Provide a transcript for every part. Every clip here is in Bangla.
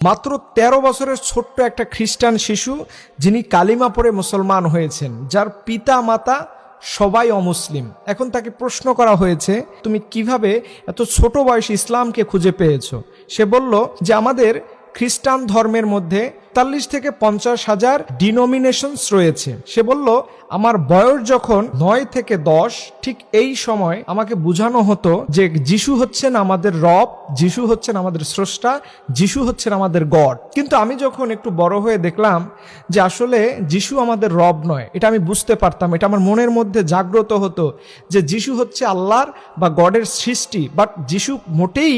মাত্র ১৩ বছরের ছোট্ট একটা খ্রিস্টান শিশু, যিনি কালিমা পড়ে মুসলমান হয়েছেন, যার পিতা মাতা সবাই অমুসলিম। এখন তাকে প্রশ্ন করা হয়েছে, তুমি কিভাবে এত ছোট বয়সে ইসলামকে খুঁজে পেয়েছো? সে বলল যে আমাদের খ্রিস্টান ধর্মের মধ্যে ৪০ থেকে ৫০ হাজার ডিনোমিনেশনস রয়েছে। সে বলল আমার বয়স যখন ৯ থেকে ১০, ঠিক এই সময় আমাকে বোঝানো হতো যে যিশু হচ্ছেন আমাদের রব, যিশু হচ্ছেন আমাদের স্রষ্টা, যিশু হচ্ছেন আমাদের গড। কিন্তু আমি যখন একটু বড় হয়ে দেখলাম যে আসলে যিশু আমাদের রব নয়, এটা আমি বুঝতে পারতাম, এটা আমার মনের মধ্যে জাগ্রত হতো যে যিশু হচ্ছে আল্লাহর বা গডের সৃষ্টি, বাট যিশু মোটেই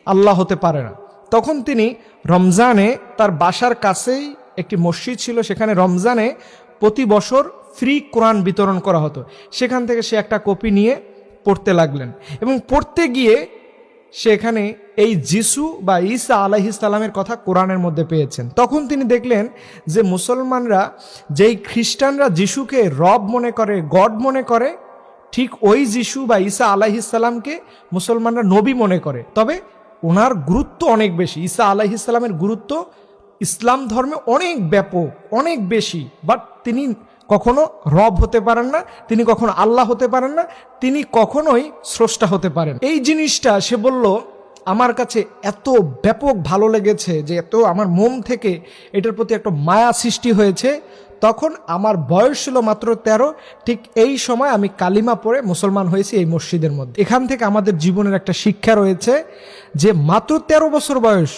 আল্লাহ হতে পারে না। তখন তিনি রমজানে তার বাসার কাছেই একটি মসজিদ ছিল, সেখানে রমজানে প্রতি বছর ফ্রি কোরআন বিতরণ করা হতো। সেখান থেকে সে একটা কপি নিয়ে পড়তে লাগলেন এবং পড়তে গিয়ে সেখানে এই যিশু বা ঈসা আলাইহিস সালামের কথা কোরআনের মধ্যে পেয়েছেন। তখন তিনি দেখলেন যে মুসলমানরা, যেই খ্রিস্টানরা যিশুকে রব মনে করে, গড মনে করে, ঠিক ওই যিশু বা ঈসা আলাইহিস সালামকে মুসলমানরা নবী মনে করে। তবে ওনার গুরুত্ব অনেক বেশি, ঈসা আলাইহিস সালামের গুরুত্ব ইসলাম ধর্মে অনেক ব্যাপক, অনেক বেশি। বাট তিনি কখনো রব হতে পারেন না, তিনি কখনো আল্লাহ হতে পারেন না, তিনি কখনোই স্রষ্টা হতে পারেন। এই জিনিসটা সে বলল আমার কাছে এত ব্যাপক ভালো লেগেছে যে এত আমার মন থেকে এটার প্রতি একটা মায়া সৃষ্টি হয়েছে। তখন আমার বয়স ছিল মাত্র ১৩, ঠিক এই সময় আমি কালিমা পড়ে মুসলমান হয়েছি এই মসজিদের মধ্যে। এখান থেকে আমাদের জীবনের একটা শিক্ষা রয়েছে যে মাত্র ১৩ বছর বয়স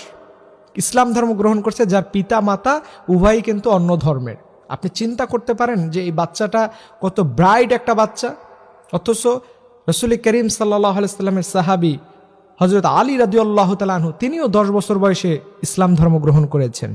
ইসলাম ধর্ম গ্রহণ করছে, যার পিতা মাতা উভয়ই কিন্তু অন্য ধর্মের। আপনি চিন্তা করতে পারেন যে এই বাচ্চাটা কত ব্রাইট একটা বাচ্চা, অথচ রাসূল করিম সাল্লাল্লাহু আলাইহি সাল্লামের সাহাবী হযরত আলী রাদিয়াল্লাহু তাআলা আনহু, তিনিও ১০ বছর বয়সে ইসলাম ধর্ম গ্রহণ করেছেন।